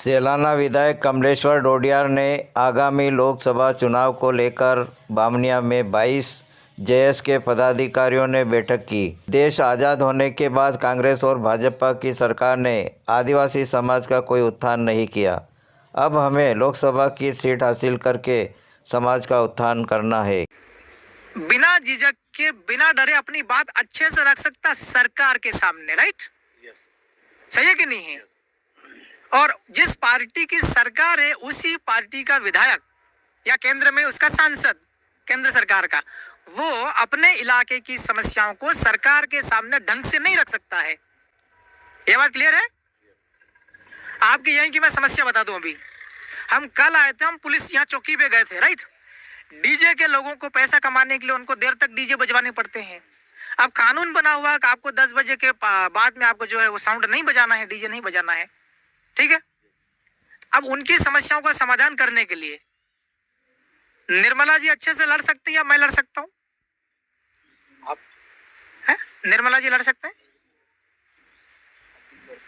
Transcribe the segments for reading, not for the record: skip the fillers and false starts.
सेलाना विधायक कमलेश्वर डोडियार ने आगामी लोकसभा चुनाव को लेकर बामनिया में 22 जेएस के पदाधिकारियों ने बैठक की। देश आज़ाद होने के बाद कांग्रेस और भाजपा की सरकार ने आदिवासी समाज का कोई उत्थान नहीं किया। अब हमें लोकसभा की सीट हासिल करके समाज का उत्थान करना है। बिना झिझक के, बिना डरे अपनी बात अच्छे से रख सकता सरकार के सामने, राइट? सही है कि नहीं है? और जिस पार्टी की सरकार है उसी पार्टी का विधायक या केंद्र में उसका सांसद, केंद्र सरकार का, वो अपने इलाके की समस्याओं को सरकार के सामने ढंग से नहीं रख सकता है। ये बात क्लियर है? आपकी यही की मैं समस्या बता दूं। अभी हम कल आए थे, हम पुलिस यहाँ चौकी पे गए थे, राइट? डीजे के लोगों को पैसा कमाने के लिए उनको देर तक डीजे बजवाने पड़ते हैं। अब कानून बना हुआ है कि आपको 10 बजे के बाद में आपको जो है वो साउंड नहीं बजाना है, डीजे नहीं बजाना है, ठीक है? अब उनकी समस्याओं का समाधान करने के लिए निर्मला जी अच्छे से लड़ सकती है या मैं लड़ सकता हूं? आप है? निर्मला जी लड़ सकते हैं,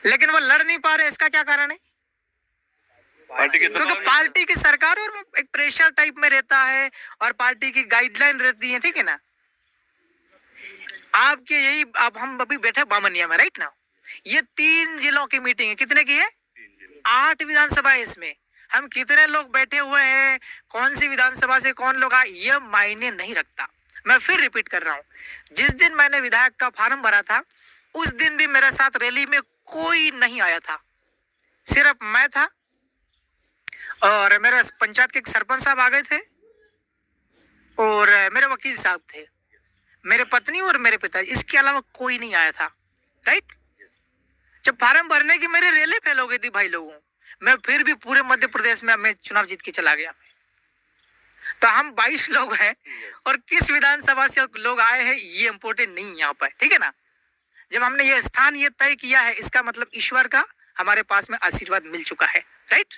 लेकिन वो लड़ नहीं पा रहे। इसका क्या कारण है? क्योंकि पार्टी की सरकार और एक प्रेशर टाइप में रहता है और पार्टी की गाइडलाइन रहती है, ठीक है ना? आपके यही, अब हम अभी बैठे बामनिया में, राइट ना? ये 3 जिलों की मीटिंग है। कितने की है? 8 विधानसभा है। इसमें हम कितने लोग बैठे हुए हैं, कौन सी विधानसभा से कौन लोग आए, ये मायने नहीं रखता। मैं फिर रिपीट कर रहा हूं, जिस दिन मैंने विधायक का फॉर्म भरा था उस दिन भी मेरे साथ रैली में कोई नहीं आया था, सिर्फ मैं था और मेरे पंचायत के सरपंच साहब आ गए थे और मेरे वकील साहब थे, मेरे पत्नी और मेरे पिताजी। इसके अलावा कोई नहीं आया था, राइट? जब फॉर्म भरने की मेरी रैली फेल हो गई थी भाई लोगों, मैं फिर भी पूरे मध्य प्रदेश में मैं चुनाव जीत के चला गया। तो हम 22 लोग हैं और किस विधानसभा से लोग आए हैं ये इंपॉर्टेंट नहीं है यहाँ पर, ठीक है ना? जब हमने ये स्थान ये तय किया है, इसका मतलब ईश्वर का हमारे पास में आशीर्वाद मिल चुका है, राइट?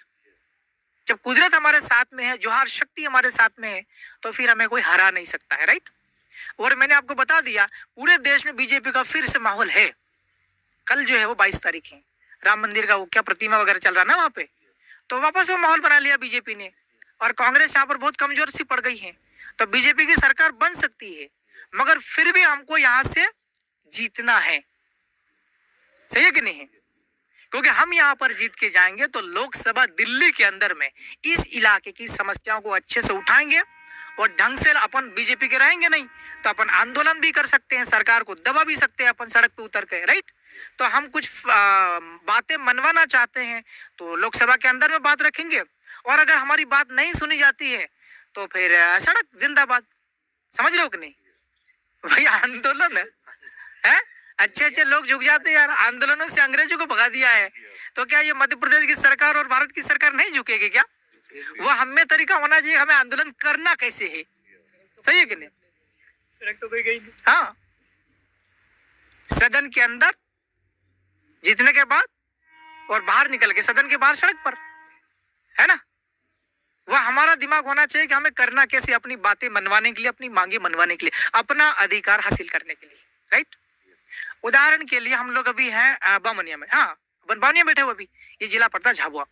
जब कुदरत हमारे साथ में है, जोहार शक्ति हमारे साथ में है, तो फिर हमें कोई हरा नहीं सकता है, राइट? और मैंने आपको बता दिया पूरे देश में बीजेपी का फिर से माहौल है। कल जो है वो 22 तारीख है, राम मंदिर का वो क्या प्रतिमा वगैरह चल रहा ना वहां पे, तो वापस वो माहौल बना लिया बीजेपी ने और कांग्रेस यहाँ पर बहुत कमजोर सी पड़ गई है। तो बीजेपी की सरकार बन सकती है, मगर फिर भी हमको यहाँ से जीतना है। सही है कि नहीं है? क्योंकि हम यहाँ पर जीत के जाएंगे तो लोकसभा दिल्ली के अंदर में इस इलाके की समस्याओं को अच्छे से उठाएंगे और ढंग से अपन बीजेपी के रहेंगे नहीं तो अपन आंदोलन भी कर सकते हैं, सरकार को दबा भी सकते हैं अपन सड़क पे उतर के, राइट? तो हम कुछ बातें मनवाना चाहते हैं तो लोकसभा के अंदर में बात रखेंगे और अगर हमारी बात नहीं सुनी जाती है तो फिर सड़क जिंदाबाद। समझ रहे हो कि नहीं भाई? आंदोलन है? अच्छे अच्छे लोग झुक जाते हैं यार। आंदोलनों से अंग्रेजों को भगा दिया है, तो क्या ये मध्य प्रदेश की सरकार और भारत की सरकार नहीं झुकेगी क्या? वो हमें तरीका होना चाहिए, हमें आंदोलन करना कैसे है। सही है कि नहीं? सड़क तो कोई गई नहीं। हाँ, सदन के अंदर जीतने के बाद और बाहर निकल के सदन के बाहर सड़क पर, है ना? वह हमारा दिमाग होना चाहिए कि हमें करना कैसे, अपनी बातें मनवाने के लिए, अपनी मांगे मनवाने के लिए, अपना अधिकार हासिल करने के लिए, राइट? उदाहरण के लिए हम लोग अभी हैं बामनिया में। हाँ, बामनिया बैठे हुए अभी, ये जिला पड़ता है झाबुआ।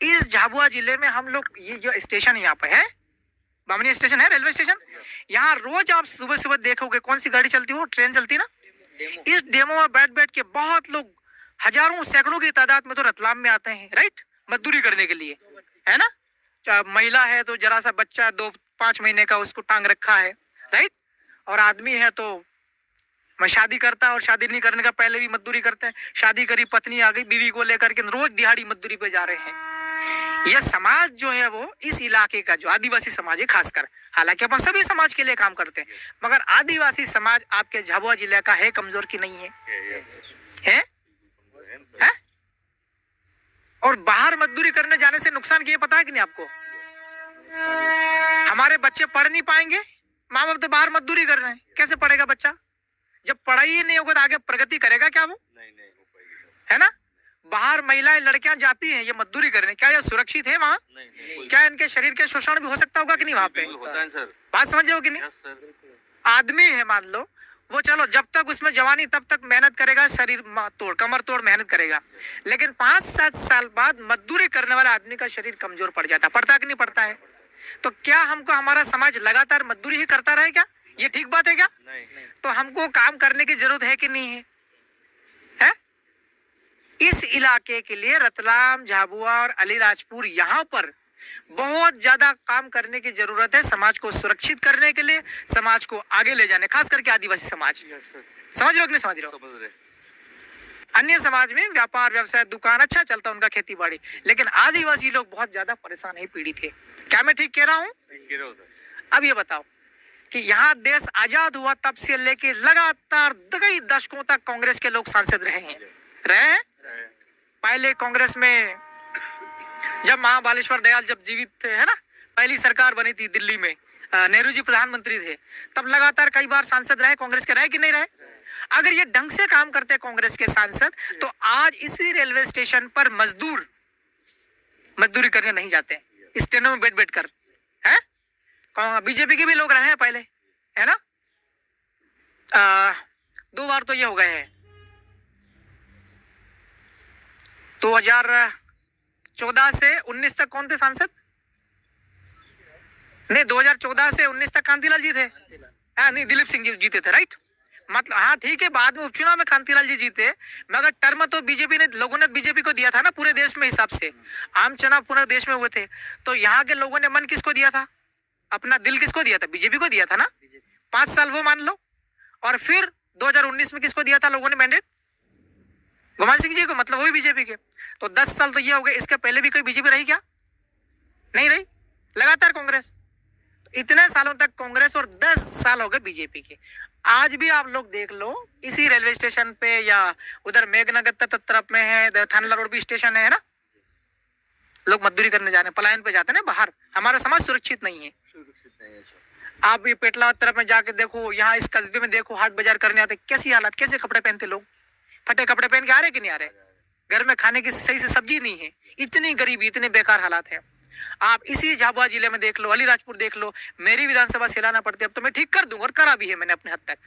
इस झाबुआ जिले में हम लोग, ये जो स्टेशन यहाँ पे है बामनिया स्टेशन है, रेलवे स्टेशन, यहाँ रोज आप सुबह सुबह देखोगे कौन सी गाड़ी चलती है, ट्रेन चलती है ना। इस डेमो में बैठ बैठ के बहुत लोग, हजारों सैकड़ों की तादाद में तो रतलाम में आते हैं, राइट? मजदूरी करने के लिए, है ना? महिला है तो जरा सा बच्चा 2-5 महीने का उसको टांग रखा है, राइट? और आदमी है तो मैं शादी करता है और शादी नहीं करने का पहले भी मजदूरी करते हैं। शादी करी, पत्नी आ गई, बीवी को लेकर के रोज दिहाड़ी मजदूरी पे जा रहे हैं। यह समाज जो है वो इस इलाके का जो आदिवासी समाज है खासकर, हालांकि अपन सभी समाज के लिए काम करते हैं, मगर आदिवासी समाज आपके झाबुआ जिले का है कमजोर की नहीं है? है? है? और बाहर मजदूरी करने जाने से नुकसान क्या पता है कि नहीं आपको? हमारे बच्चे पढ़ नहीं पाएंगे, माँ बाप तो बाहर मजदूरी कर रहे हैं, कैसे पढ़ेगा बच्चा? जब पढ़ाई ही नहीं होगा तो आगे प्रगति करेगा क्या वो? नहीं हो पाएगी, है ना? बाहर महिलाएं लड़कियां जाती हैं ये मजदूरी करने, क्या ये सुरक्षित है वहाँ? क्या इनके शरीर के शोषण भी हो सकता होगा कि नहीं वहाँ पे? बात समझ रहे हो कि नहीं? आदमी है मान लो, वो चलो जब तक उसमें जवानी तब तक मेहनत करेगा, शरीर तोड़ कमर तोड़ मेहनत करेगा, लेकिन 5-7 साल बाद मजदूरी करने वाला आदमी का शरीर कमजोर पड़ जाता, पड़ता कि नहीं पड़ता है? तो क्या हमको हमारा समाज लगातार मजदूरी ही करता रहे क्या? ये ठीक बात है क्या? नहीं। तो हमको काम करने की जरूरत है कि नहीं है? है? इस इलाके के लिए रतलाम, झाबुआ और अलीराजपुर यहाँ पर बहुत ज्यादा काम करने की जरूरत है, समाज को सुरक्षित करने के लिए, समाज को आगे ले जाने, खास करके आदिवासी समाज। समझ रहे हो कि नहीं समझ रहे हो? अन्य समाज में व्यापार व्यवसाय दुकान अच्छा चलता है उनका, खेती बाड़ी, लेकिन आदिवासी लोग बहुत ज्यादा परेशान है, पीड़ित है। क्या मैं ठीक कह रहा हूँ? अब ये बताओ कि यहाँ देश आजाद हुआ तब से लेके लगातार कई दशकों तक कांग्रेस के लोग सांसद रहे हैं। पहले कांग्रेस में जब महाबालेश्वर दयाल जब जीवित थे, है ना, पहली सरकार बनी थी दिल्ली में, नेहरू जी प्रधानमंत्री थे, तब लगातार कई बार सांसद रहे कांग्रेस के, रहे कि नहीं रहे? अगर ये ढंग से काम करते कांग्रेस के सांसद तो आज इसी रेलवे स्टेशन पर मजदूरी करने नहीं जाते, स्टेनो में बैठ कर, है? बीजेपी के भी लोग रहे हैं पहले, है ना? 2 बार तो ये हो गए हैं। 2014 से 19 तक कौन थे सांसद? नहीं, 2014 से 19 तक कांतिलाल जी थे। हाँ, नहीं, दिलीप सिंह जी जीते थे, राइट? मतलब हाँ ठीक है, बाद में उपचुनाव में कांतिलाल जी जीते, मगर टर्म तो बीजेपी ने, लोगों ने बीजेपी को दिया था ना पूरे देश में हिसाब से। आम चुनाव पूरे देश में हुए थे, तो यहाँ के लोगों ने मन किसको दिया था? अपना दिल किसको दिया था? बीजेपी को दिया था ना। 5 साल वो मान लो, और फिर 2019 में किसको दिया था लोगों ने मैंडेट? गोमान सिंह जी को, मतलब वही बीजेपी के। तो 10 साल तो ये हो गए। इसके पहले भी कोई बीजेपी रही क्या? नहीं रही, लगातार कांग्रेस। इतने सालों तक कांग्रेस और 10 साल हो गए बीजेपी के। आज भी आप लोग देख लो, इसी रेलवे स्टेशन पे या उधर मेघनगर तरफ में है, थानला रोड भी स्टेशन है ना, लोग मजदूरी करने जा रहे हैं, पलायन पे जाते हैं ना बाहर। हमारा समाज सुरक्षित नहीं है। आप ये पेटला तरफ में जाके देखो, यहाँ इस कस्बे में देखो, हाट बाजार करने आते, कैसी हालत, कैसे कपड़े पहनते लोग, फटे कपड़े पहन के आ रहे कि नहीं आ रहे? घर में खाने की सही से सब्जी नहीं है, इतनी गरीबी, इतने बेकार हालात है। आप इसी झाबुआ जिले में देख लो, अलीराजपुर देख लो, मेरी विधानसभा से लाना पड़ती है। अब तो मैं ठीक कर दूंगा, और करा भी है मैंने अपने हद तक।